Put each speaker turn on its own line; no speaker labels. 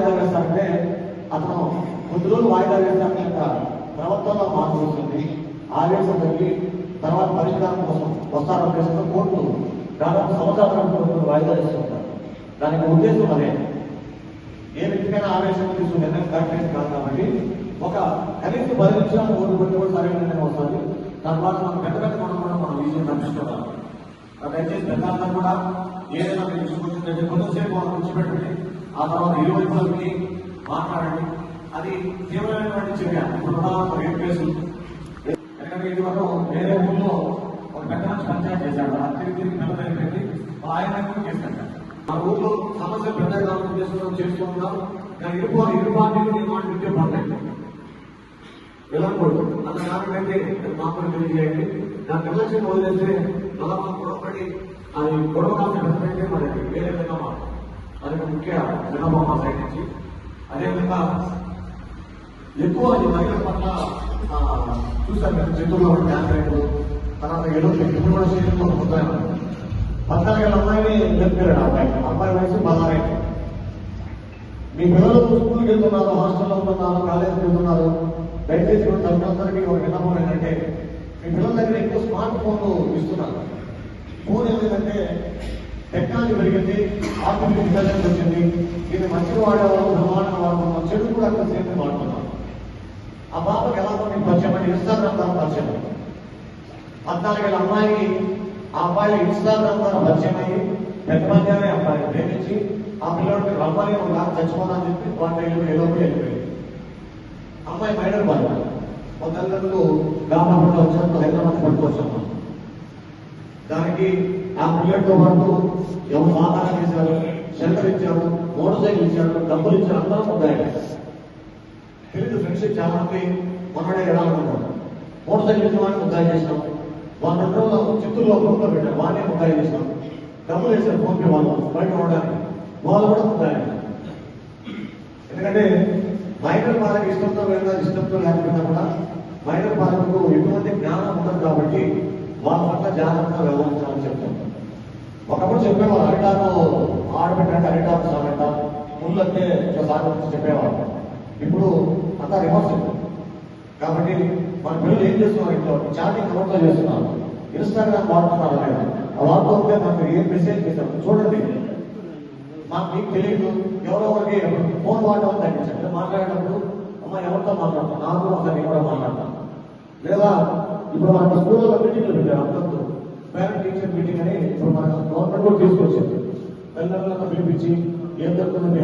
వాయిదా వేస్తారంటే అతను కొద్ది రోజులు వాయిదా వేస్తారని యొక్క ప్రవర్తనలో మార్పు వస్తుంది, ఆవేశం కలిగి తర్వాత పరిష్కారం కోసం వస్తారని చేస్తున్న కోర్టు దాదాపు సంవత్సరాలు వాయిదా వేస్తుంటారు. దానికి ఉద్దేశం అదే, ఏ వ్యక్తికైనా ఆవేశం తీసుకుని నిర్ణయం కరెక్ట్ కాదు కాబట్టి ఒక కనీసం 10 నిమిషాలు ఓటు పెట్టి కూడా సరైన నిర్ణయం వస్తుంది. తర్వాత మనం పెద్ద పెద్ద కూడా మనం విజయం తప్పించుకుంటాం. దయచేసి పెద్దలందరూ కూడా ఏదైనా మీరు కొంతసేపు మనం కూర్చోబెట్టండి, ఆ తర్వాత ఇరువైపులకి మాట్లాడండి. అది తీవ్రమైనటువంటి చర్య. ఇప్పుడు రేపు కేసు, ఎందుకంటే ఇది వరకు వేరే ఊళ్ళో ఒక పెద్ద మంచి పంచాయతీ చేశాడు, తిరిగి పెద్ద పెట్టి ఆయన కేసు కట్టారు. మన ఊళ్ళో సమస్య పెద్దగా చేసుకుంటున్నాం, కానీ ఇరు పార్టీలు నిర్మాణం విద్య పడలేదు వెళ్ళకూడదు అన్న కారణం అయితే మాకు తెలియజేయండి. దాని నిర్లక్ష్యం వదిలేస్తే మళ్ళా మనం గొడవపడి అది గొడవ కాసిన పెద్దయితే మనకి వేరే విధంగా మాట్లాడు. అది ముఖ్య విన్నపం మా సైడ్ నుంచి. అదేవిధంగా ఎక్కువ ఈ మహిళల పట్ల చూసారు కదా, చేతుల్లో డ్యాన్స్ రైట్లు, తర్వాత ఏదో ఇప్పుడు కూడా స్టేషన్లో ఉంటాయి. 14 ఏళ్ళ అమ్మాయిని చెప్పారు, అమ్మాయి వయసు 16. మీ పిల్లలు స్కూల్కి వెళ్తున్నారు, హాస్టల్లో ఉంటున్నారు, కాలేజీకి వెళ్తున్నారు. దయచేసి తల్లిదండ్రులందరికీ ఒక విన్నపం ఏంటంటే, మీ పిల్లల దగ్గర ఎక్కువ స్మార్ట్ ఫోన్లు ఇస్తున్నారు. ఫోన్ ఏంటంటే టెక్నాలజీ పెరిగింది, ఆర్టిఫిషియల్ ఇంటెలిజెన్స్ వచ్చింది. ఇది మంచిగా వాడేవాళ్ళు, బ్రహ్మాండంగా వాడుతున్నాం, చెడు కూడా అక్కడ సేపు వాడుతున్నాం. ఆ బాబుకి ఎలా మీకు పరిచయం అంటే ఇన్స్టాగ్రామ్ ద్వారా పరిచయం. 14 ఏళ్ళ అమ్మాయికి ఆ అబ్బాయి ఇన్స్టాగ్రామ్ ద్వారా పరిచయం అయ్యి పెద్ద మందిగానే అబ్బాయిని ప్రేమించి ఆ పిల్లడికి రమ్మని ఒక చచ్చిపోదని చెప్పి వాళ్ళ ఏలోకి వెళ్ళిపోయింది. అమ్మాయి మైనర్ బాధ ఒక తల్లిదండ్రులు గ్రామంలో వచ్చినప్పుడు హైదరాబాద్ పట్టుకొచ్చాము. దానికి ఆ పిల్లడితో పాటు ఎవరు ఆహారం చేశారు, షెల్టర్ ఇచ్చారు, మోటార్ సైకిల్ ఇచ్చారు, డబ్బులు ఇచ్చారు, అందరూ పొందారు. తెలియదు ఫ్రెండ్షిప్ చాలా మంది మొన్నడే ఎలా అనుకుంటారు. మోటార్ సైకిల్ ఇచ్చిన వాడిని ముద్దాయి చేసినాం, వాళ్ళ రోజుల్లో చిత్తూరులో రూమ్లో పెట్టారు, వాడిని ముద్దాయి చేసినాం. డబ్బులు వేసారు ఫోన్పే వాళ్ళు బయట ఉండడానికి, వాళ్ళు కూడా ముద్దాయి. ఎందుకంటే మైనర్ బాలకు ఇష్టంతో వెళ్ళినా ఇష్టంతో లేకపోయినా కూడా మైనర్ బాలకు ఎటువంటి జ్ఞానం ఉండదు కాబట్టి వాళ్ళ పట్ల జాగ్రత్తగా వ్యవహరించాలని చెప్తాం. ఒకప్పుడు చెప్పేవాళ్ళు అరిటాకు ఆడబెట్టంటే అరిటాకు సామెట, ముళ్ళు అంటే సాగు చెప్పేవాళ్ళు. ఇప్పుడు అంతా రివర్స్. కాబట్టి మన పిల్లలు ఏం చేస్తున్నారు, ఇంట్లో చాటింగ్ ఎవరితో చేస్తున్నారు, ఇన్స్టాగ్రామ్ వాడుతున్నారు లేదా, ఆ వాడుతూ ఉంటే మనకు ఏం మెసేజ్ చేస్తారు చూడండి. మాకు మీకు తెలియదు, ఎవరో ఒకరికి ఫోన్ వాడటం తగ్గించండి. మాట్లాడేటప్పుడు అమ్మ ఎవరితో మాట్లాడతాం, నాకు ఒకసారి నేను కూడా మాట్లాడతాను. లేదా ఇప్పుడు మన స్కూల్లో మీటింగ్లు పెట్టారు, అప్పుడప్పుడు పేరెంట్ టీచర్ మీటింగ్ అని ఇప్పుడు మన గవర్నమెంట్ కూడా తీసుకొచ్చింది. తల్లిదండ్రులతో పిలిపించి ఏం జరుగుతుంది